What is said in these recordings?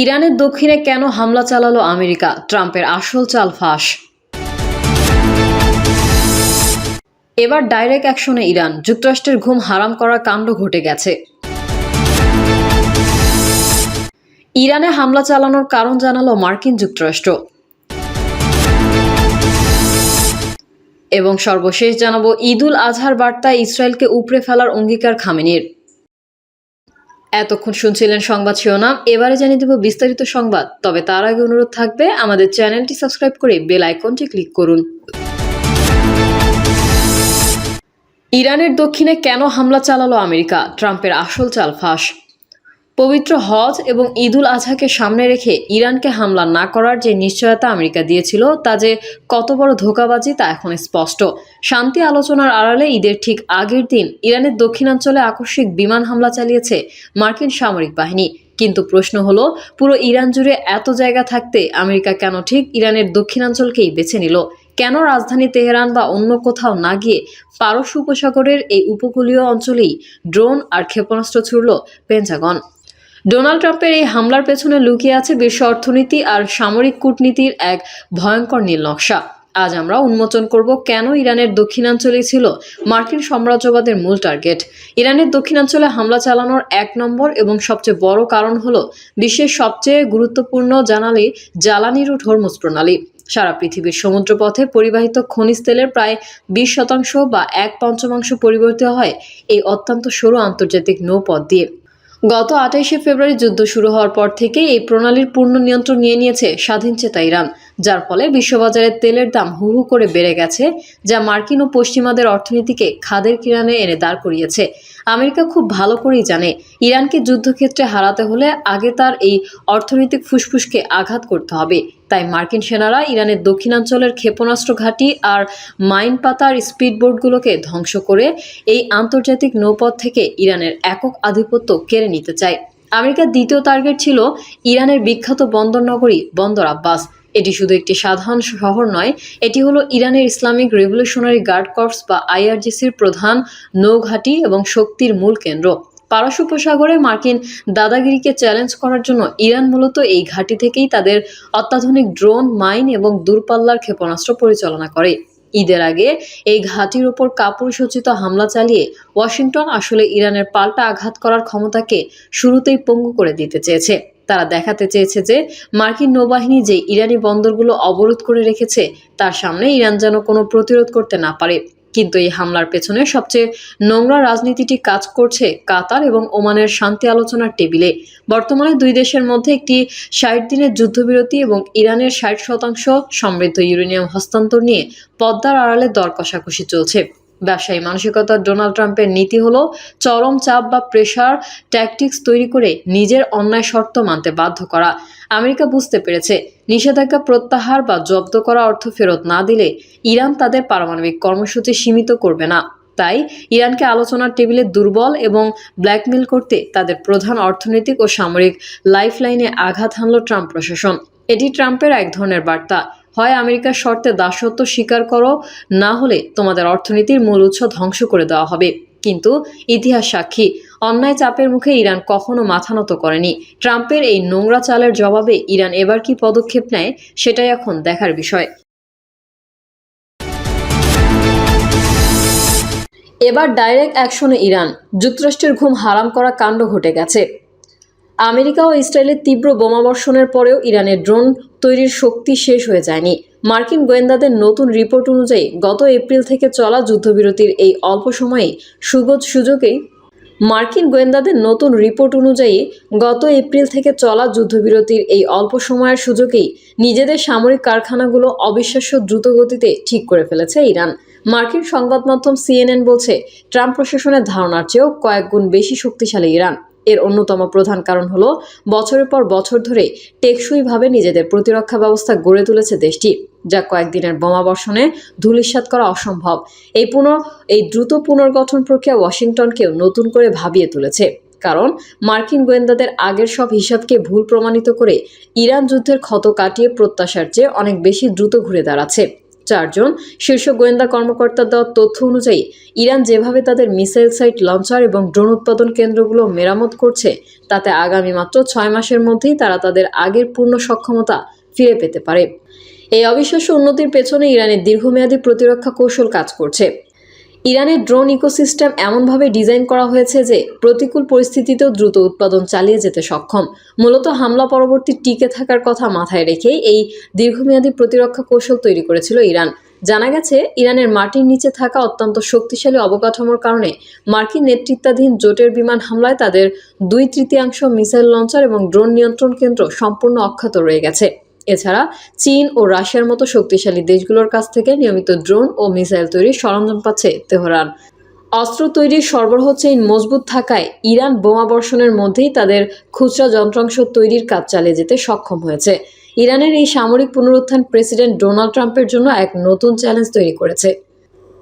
ইরানের দক্ষিণে কেন হামলা চালালো আমেরিকা? ট্রাম্পের আসল চাল ফাঁস। এবার ডাইরেক্ট অ্যাকশনে ইরান, যুক্তরাষ্ট্রের ঘুম হারাম করার কাণ্ড ঘটে গেছে। ইরানে হামলা চালানোর কারণ জানালো মার্কিন যুক্তরাষ্ট্র। এবং সর্বশেষ জানাবো ঈদুল আজহার বার্তায় ইসরায়েলকে উপড়ে ফেলার অঙ্গীকার খামেনির। এতক্ষণ শুনছিলেন সংবাদ শিরোনাম, এবারে জানিয়ে দেব বিস্তারিত সংবাদ। তবে তার আগে অনুরোধ থাকবে আমাদের চ্যানেলটি সাবস্ক্রাইব করে বেল আইকনটি ক্লিক করুন। ইরানের দক্ষিণে কেন হামলা চালালো আমেরিকা? ট্রাম্পের আসল চাল ফাঁস। পবিত্র হজ এবং ঈদুল আজহাকে সামনে রেখে ইরানকে হামলা না করার যে নিশ্চয়তা আমেরিকা দিয়েছিল তা যে কত বড় ধোঁকাবাজি তা এখন স্পষ্ট। শান্তি আলোচনার আড়ালে ঈদের ঠিক আগের দিন ইরানের দক্ষিণাঞ্চলে আকস্মিক বিমান হামলা চালিয়েছে মার্কিন সামরিক বাহিনী। কিন্তু প্রশ্ন হলো, পুরো ইরান জুড়ে এত জায়গা থাকতে আমেরিকা কেন ঠিক ইরানের দক্ষিণাঞ্চলকেই বেছে নিল? কেন রাজধানী তেহরান বা অন্য কোথাও না গিয়ে পারস্য উপসাগরের এই উপকূলীয় অঞ্চলেই ড্রোন আর ক্ষেপণাস্ত্র ছুড়ল পেন্টাগন? ডোনাল্ড ট্রাম্পের এই হামলার পেছনে লুকিয়ে আছে বিশ্ব অর্থনীতি আর সামরিক কূটনীতির এক ভয়ঙ্কর নীল নকশা। আজ আমরা উন্মোচন করব কেন ইরানের দক্ষিণাঞ্চলেই ছিল মার্কিন সাম্রাজ্যবাদের মূল টার্গেট। ইরানের দক্ষিণাঞ্চলে হামলা চালানোর এক নম্বর এবং সবচেয়ে বড় কারণ হলো বিশ্বের সবচেয়ে গুরুত্বপূর্ণ জ্বালানি রুট হরমুজ প্রণালী। সারা পৃথিবীর সমুদ্রপথে পরিবাহিত খনিজ তেলের প্রায় 20% বা 1/5 পরিবর্তিত হয় এই অত্যন্ত সরু আন্তর্জাতিক নৌপথ দিয়ে। গত 28শে ফেব্রুয়ারি যুদ্ধ শুরু হওয়ার পর থেকে এই প্রণালীর পূর্ণ নিয়ন্ত্রণ নিয়ে নিয়েছে স্বাধীনচেতা ইরান, যার ফলে বিশ্ববাজারে তেলের দাম হু হু করে বেড়ে গেছে, যা মার্কিন ও পশ্চিমাদের অর্থনীতিকে খাদের কিনারে এনে দাঁড় করিয়েছে। আমেরিকা খুব ভালো করেই জানে ইরানকে যুদ্ধক্ষেত্রে হারাতে হলে আগে তার এই অর্থনৈতিক ফুসফুসকে আঘাত করতে হবে। তাই মার্কিন সেনারা ইরানের দক্ষিণাঞ্চলের ক্ষেপণাস্ত্র ঘাঁটি আর মাইন পাতার স্পিডবোটগুলোকে ধ্বংস করে এই আন্তর্জাতিক নৌপথ থেকে ইরানের একক আধিপত্য কেড়ে নিতে চায়। আমেরিকার দ্বিতীয় টার্গেট ছিল ইরানের বিখ্যাত বন্দর নগরী বন্দর আব্বাস। এটি শুধু একটি সাধারণ শহর নয়, এটি হলো ইরানের ইসলামিক রেভলিউশনারি গার্ড কর্পস বা IRGCর প্রধান নৌঘাঁটি এবং শক্তির মূল কেন্দ্র। পারস্য উপসাগরে মার্কিন দাদাগিরিকে চ্যালেঞ্জ করার জন্য ইরান মূলত এই ঘাঁটি থেকেই তাদের অত্যাধুনিক ড্রোন, মাইন এবং দূরপাল্লার ক্ষেপণাস্ত্র পরিচালনা করে। ঈদের আগে এই ঘাঁটির ওপর কাপুরুষোচিত হামলা চালিয়ে ওয়াশিংটন আসলে ইরানের পাল্টা আঘাত করার ক্ষমতাকে শুরুতেই পঙ্গু করে দিতে চেয়েছে। তারা দেখাতে চেয়েছে যে মার্কিন নৌবাহিনী যে ইরানি বন্দরগুলো অবরোধ করে রেখেছে তার সামনে ইরান যেন কোনো প্রতিরোধ করতে না পারে। কিন্তু এই হামলার পেছনে সবচেয়ে নোংরা রাজনীতিটি কাজ করছে কাতার এবং ওমানের শান্তি আলোচনার টেবিলে। বর্তমানে দুই দেশের মধ্যে একটি 60 দিনের যুদ্ধবিরতি এবং ইরানের 60% সমৃদ্ধ ইউরেনিয়াম হস্তান্তর নিয়ে পদ্মার আড়ালে দর কষাকষি চলছে। ব্যবসায়ী মানসিকতার ডোনাল্ড ট্রাম্পের নীতি হলো চরম চাপ বা প্রেশার ট্যাকটিক্স তৈরি করে নিজের অন্যায় শর্ত মানতে বাধ্য করা। আমেরিকা বুঝতে পেরেছে নিষেধাজ্ঞা প্রত্যাহার বা জব্দ করা অর্থ ফেরত না দিলে ইরান তাদের পারমাণবিক কর্মসূচি সীমিত করবে না। তাই ইরানকে আলোচনার টেবিলে দুর্বল এবং ব্ল্যাকমেল করতে তাদের প্রধান অর্থনৈতিক ও সামরিক লাইফলাইনে আঘাত হানল ট্রাম্প প্রশাসন। এটি ট্রাম্পের এক ধরনের বার্তা, হয় আমেরিকার শর্তে দাসত্ব স্বীকার করো, না হলে তোমাদের অর্থনীতির মূল উৎস ধ্বংস করে দেওয়া হবে। কিন্তু ইতিহাস সাক্ষী, অন্যায় চাপের মুখে ইরান কখনো মাথা নত করেনি। ট্রাম্পের এই নোংরা চালের জবাবে ইরান এবার কি পদক্ষেপ নেয় সেটাই এখন দেখার বিষয়। এবার ডাইরেক্ট অ্যাকশনে ইরান, যুক্তরাষ্ট্রের ঘুম হারাম করা কাণ্ড ঘটে গেছে। আমেরিকা ও ইসরায়েলের তীব্র বোমাবর্ষণের পরেও ইরানের ড্রোন তৈরির শক্তি শেষ হয়ে যায়নি। মার্কিন গোয়েন্দাদের নতুন রিপোর্ট অনুযায়ী গত এপ্রিল থেকে চলা যুদ্ধবিরতির এই অল্প সময়ে সুযোগেই নিজেদের সামরিক কারখানাগুলো অবিশ্বাস্য দ্রুত গতিতে ঠিক করে ফেলেছে ইরান। মার্কিন সংবাদ মাধ্যম CNN বলছে, ট্রাম্প প্রশাসনের ধারণার চেয়েও কয়েক গুণ বেশি শক্তিশালী ইরান। এর অন্যতম প্রধান কারণ হলো বছরের পর বছর ধরে টেকসইভাবে নিজেদের প্রতিরক্ষা ব্যবস্থা গড়ে তুলেছে দেশটি, যা কয়েকদিনের বোমাবর্ষণে ধূলিসাৎ করা অসম্ভব। এই দ্রুত পুনর্গঠন প্রক্রিয়া ওয়াশিংটনকেও নতুন করে ভাবিয়ে তুলেছে, কারণ মার্কিন গোয়েন্দাদের আগের সব হিসাবকে ভুল প্রমাণিত করে ইরান যুদ্ধের ক্ষত কাটিয়ে প্রত্যাশার চেয়ে অনেক বেশি দ্রুত ঘুরে দাঁড়াচ্ছে। 4 শীর্ষ গোয়েন্দা কর্মকর্তার দেওয়া তথ্য অনুযায়ী ইরান যেভাবে তাদের মিসাইল সাইট, লঞ্চার এবং ড্রোন উৎপাদন কেন্দ্রগুলো মেরামত করছে, তাতে আগামী মাত্র 6 মাসের মধ্যেই তারা তাদের আগের পূর্ণ সক্ষমতা ফিরে পেতে পারে। এই অবিশ্বাস্য উন্নতির পেছনে ইরানের দীর্ঘমেয়াদী প্রতিরক্ষা কৌশল কাজ করছে। ইরানের ড্রোন ইকোসিস্টেম এমনভাবে ডিজাইন করা হয়েছে যে প্রতিকূল পরিস্থিতিতেও দ্রুত উৎপাদন চালিয়ে যেতে সক্ষম। মূলত হামলা পরবর্তী টিকে থাকার কথা মাথায় রেখেই এই দীর্ঘমেয়াদী প্রতিরক্ষা কৌশল তৈরি করেছিল ইরান। জানা গেছে, ইরানের মাটির নিচে থাকা অত্যন্ত শক্তিশালী অবকাঠামোর কারণে মার্কিন নেতৃত্বাধীন জোটের বিমান হামলায় তাদের 2/3 মিসাইল লঞ্চার এবং ড্রোন নিয়ন্ত্রণ কেন্দ্র সম্পূর্ণ অক্ষত রয়ে গেছে। এছাড়া চীন ও রাশিয়ার মতো শক্তিশালী দেশগুলোর কাছ থেকে নিয়মিত ড্রোন ও মিসাইল তৈরির সরঞ্জাম পাচ্ছে তেহরান। অস্ত্র তৈরির সরবরাহ চেইন মজবুত থাকায় ইরান বোমা বর্ষণের মধ্যেই তাদের খুচরা যন্ত্রাংশ তৈরির কাজ চালিয়ে যেতে সক্ষম হয়েছে। ইরানের এই সামরিক পুনরুত্থান প্রেসিডেন্ট ডোনাল্ড ট্রাম্পের জন্য এক নতুন চ্যালেঞ্জ তৈরি করেছে।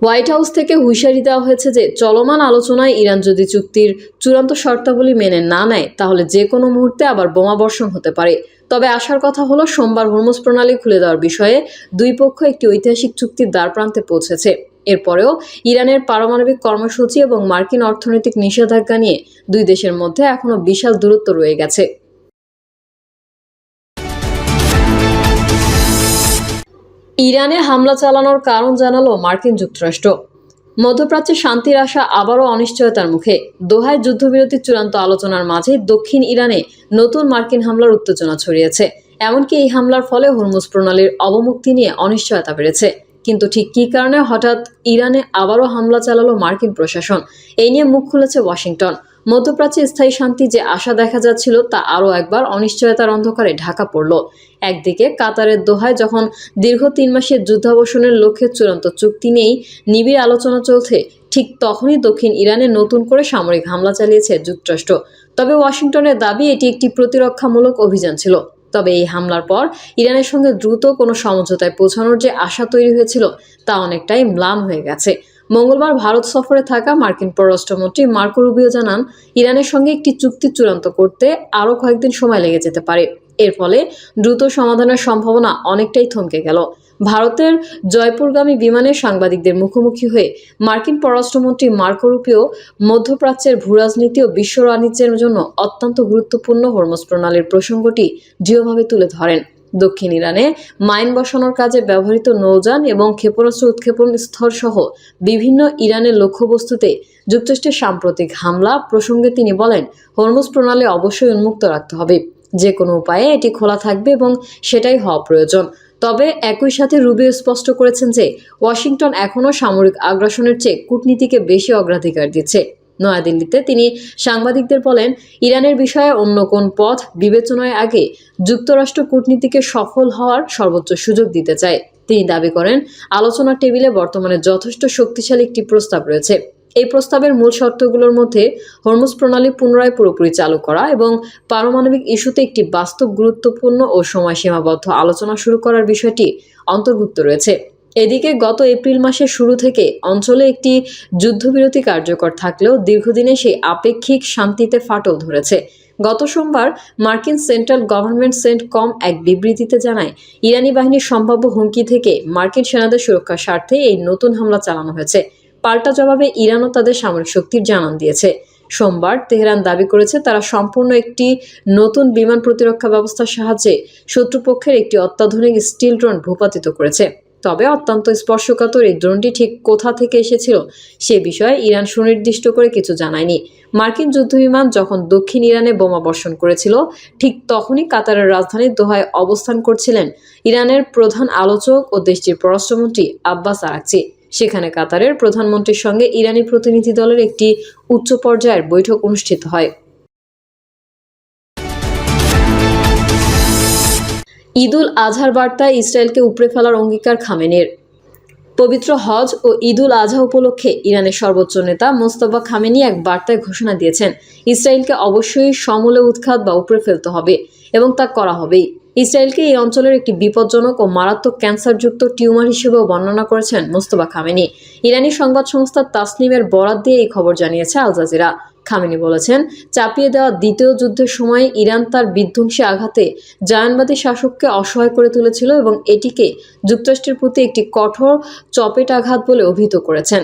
হোয়াইট হাউস থেকে হুঁশিয়ারি দেওয়া হয়েছে যে চলমান আলোচনায় ইরান যদি চুক্তির চূড়ান্ত শর্তাবলী মেনে না নেয়, তাহলে যে কোনো মুহূর্তে আবার বোমা বর্ষণ হতে পারে। তবে আশার কথা হলো, সোমবার হরমুজ প্রণালী খুলে দেওয়ার বিষয়ে দুই পক্ষ একটি ঐতিহাসিক চুক্তির দ্বারপ্রান্তে পৌঁছেছে। এরপরেও ইরানের পারমাণবিক কর্মসূচি এবং মার্কিন অর্থনৈতিক নিষেধাজ্ঞা নিয়ে দুই দেশের মধ্যে এখনও বিশাল দূরত্ব রয়ে গেছে। ইরানে হামলা চালানোর কারণ জানালো মার্কিন যুক্তরাষ্ট্র। মধ্যপ্রাচ্যে শান্তির আশা আবারও অনিশ্চয়তার মুখে। দোহায় যুদ্ধবিরতির চূড়ান্ত আলোচনার মাঝে দক্ষিণ ইরানে নতুন মার্কিন হামলার উত্তেজনা ছড়িয়েছে। এমনকি এই হামলার ফলে হরমুজ প্রণালীর অবমুক্তি নিয়ে অনিশ্চয়তা বেড়েছে। কিন্তু ঠিক কী কারণে হঠাৎ ইরানে আবারও হামলা চালালো মার্কিন প্রশাসন, এই নিয়ে মুখ খুলেছে ওয়াশিংটন। মধ্যপ্রাচ্যে স্থায়ী শান্তি যে আশা দেখা যাচ্ছিল, তা আরও একবার অনিশ্চয়তার অন্ধকারে ঢাকা পড়ল। একদিকে কাতারের দোহায় যখন দীর্ঘ 3 মাসের যুদ্ধাবসানের লক্ষ্যে চূড়ান্ত চুক্তি নেই, নিবিড় আলোচনা চলছে, ঠিক তখনই দক্ষিণ ইরানে নতুন করে সামরিক হামলা চালিয়েছে যুক্তরাষ্ট্র। তবে ওয়াশিংটনের দাবি এটি একটি প্রতিরক্ষামূলক অভিযান ছিল। তবে এই হামলার পর ইরানের সঙ্গে দ্রুত কোনো সমঝোতায় পৌঁছানোর যে আশা তৈরি হয়েছিল, তা অনেকটাই ম্লান হয়ে গেছে। মঙ্গলবার ভারত সফরে থাকা মার্কিন পররাষ্ট্রমন্ত্রী মার্কো রুবিও জানান, ইরানের সঙ্গে একটি চুক্তি চূড়ান্ত করতে আরও কয়েকদিন সময় লেগে যেতে পারে। এর ফলে দ্রুত সমাধানের সম্ভাবনা অনেকটাই থমকে গেল। ভারতের জয়পুরগামী বিমানে সাংবাদিকদের মুখোমুখি হয়ে মার্কিন পররাষ্ট্রমন্ত্রী মার্কো রুবিও মধ্যপ্রাচ্যের ভূরাজনীতি ও বিশ্ব বাণিজ্যের জন্য অত্যন্ত গুরুত্বপূর্ণ হরমুজ প্রণালীর প্রসঙ্গটি দৃঢ়ভাবে তুলে ধরেন। দক্ষিণ ইরানে মাইন বসানোর কাজে ব্যবহৃত নৌযান এবং ক্ষেপণাস্ত্র উৎক্ষেপণ স্থল সহ বিভিন্ন ইরানের লক্ষ্যবস্তুতে যুক্তরাষ্ট্রের সাম্প্রতিক হামলা প্রসঙ্গে তিনি বলেন, হরমুজ প্রণালী অবশ্যই উন্মুক্ত রাখতে হবে। যে কোনো উপায়ে এটি খোলা থাকবে এবং সেটাই হওয়া প্রয়োজন। তবে একই সাথে রুবিও স্পষ্ট করেছেন যে ওয়াশিংটন এখনও সামরিক আগ্রাসনের চেয়ে কূটনীতিকে বেশি অগ্রাধিকার দিচ্ছে। নয়াদিল্লিতে তিনি সাংবাদিকদের বলেন, ইরানের বিষয়ে অন্য কোন পথ বিবেচনায় আগে যুক্তরাষ্ট্র কূটনীতিকে সফল হওয়ার সর্বোচ্চ সুযোগ দিতে চায়। তিনি দাবি করেন, আলোচনার টেবিলে বর্তমানে যথেষ্ট শক্তিশালী একটি প্রস্তাব রয়েছে। এই প্রস্তাবের মূল শর্তগুলোর মধ্যে হরমুজ প্রণালী পুনরায় পুরোপুরি চালু করা এবং পারমাণবিক ইস্যুতে একটি বাস্তব, গুরুত্বপূর্ণ ও সময়সীমাবদ্ধ আলোচনা শুরু করার বিষয়টি অন্তর্ভুক্ত রয়েছে। এদিকে গত এপ্রিল মাসের শুরু থেকে অঞ্চলে একটি যুদ্ধবিরতি কার্যকর থাকলেও দীর্ঘদিনে সেই আপেক্ষিক শান্তিতে ফাটল ধরেছে। গত সোমবার মার্কিন সেন্ট্রাল গভর্নমেন্ট সেন্টকম এক বিবৃতিতে জানায়, ইরানি বাহিনীর সম্ভাব্য হুমকি থেকে মার্কিন সেনাদের সুরক্ষার স্বার্থে এই নতুন হামলা চালানো হয়েছে। পাল্টা জবাবে ইরানও তাদের সামরিক শক্তির জানান দিয়েছে। সোমবার তেহরান দাবি করেছে, তারা সম্পূর্ণ একটি নতুন বিমান প্রতিরক্ষা ব্যবস্থার সাহায্যে শত্রুপক্ষের একটি অত্যাধুনিক স্টিল ড্রোন ভূপাতিত করেছে। তবে অত্যন্ত স্পর্শকাতর এই ড্রোনটি ঠিক কোথা থেকে এসেছিল সে বিষয়ে ইরান সুনির্দিষ্ট করে কিছু জানায়নি। মার্কিন যুদ্ধবিমান যখন দক্ষিণ ইরানে বোমা বর্ষণ করেছিল, ঠিক তখনই কাতারের রাজধানী দোহায় অবস্থান করছিলেন ইরানের প্রধান আলোচক ও দেশটির পররাষ্ট্রমন্ত্রী আব্বাস আরাকচি। সেখানে কাতারের প্রধানমন্ত্রীর সঙ্গে ইরানি প্রতিনিধি দলের একটি উচ্চ পর্যায়ের বৈঠক অনুষ্ঠিত হয়। ঈদুল আজহার বার্তায় ইসরায়েলকে উপড়ে ফেলার অঙ্গীকার খামেনির। পবিত্র হজ ও ঈদুল আজহা উপলক্ষে ইরানের সর্বোচ্চ নেতা মোস্তফা খামেনি এক বার্তায় ঘোষণা দিয়েছেন, ইসরায়েলকে অবশ্যই সমূলে উৎখাত বা উপড়ে ফেলতে হবে এবং তা করা হবেই। ইসরায়েলকে এই অঞ্চলের একটি বিপজ্জনক ও মারাত্মক ক্যান্সারযুক্ত টিউমার হিসেবেও বর্ণনা করেছেন মোস্তফা খামেনি। ইরানি সংবাদ সংস্থা তাসনিমের বরাত দিয়ে এই খবর জানিয়েছে আল জাজিরা। খামেনি বলেছেন, চাপিয়ে দেওয়া দ্বিতীয় যুদ্ধের সময় ইরান তার বিধ্বংসী আঘাতে জায়নবাদী শাসককে অসহায় করে তুলেছিল এবং এটিকে যুক্তরাষ্ট্রের প্রতি একটি কঠোর চপেটাঘাত বলে অভিহিত করেছেন।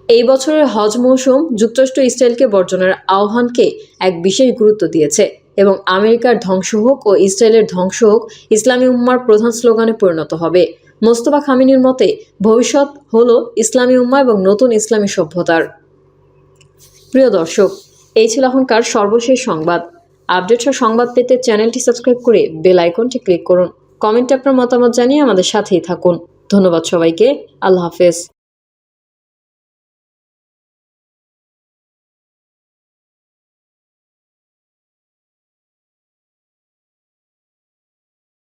এই বছরের হজ মৌসুম যুক্তরাষ্ট্র ইসরায়েলকে বর্জনের আহ্বানকে এক বিশেষ গুরুত্ব দিয়েছে এবং আমেরিকার ধ্বংস হোক ও ইসরায়েলের ধ্বংস হোক ইসলামী উম্মার প্রধান স্লোগানে পরিণত হবে। মোস্তফা খামেনির মতে, ভবিষ্যৎ হলো ইসলামী উম্মা এবং নতুন ইসলামী সভ্যতার। প্রিয় দর্শক, এই ছিল এখনকার সর্বশেষ সংবাদ। আপডেট সংবাদ পেতে চ্যানেলটি সাবস্ক্রাইব করে বেল আইকনটি ক্লিক করুন। কমেন্টে আপনার মতামত জানিয়ে আমাদের সাথেই থাকুন। ধন্যবাদ সবাইকে। আল্লাহ হাফেজ।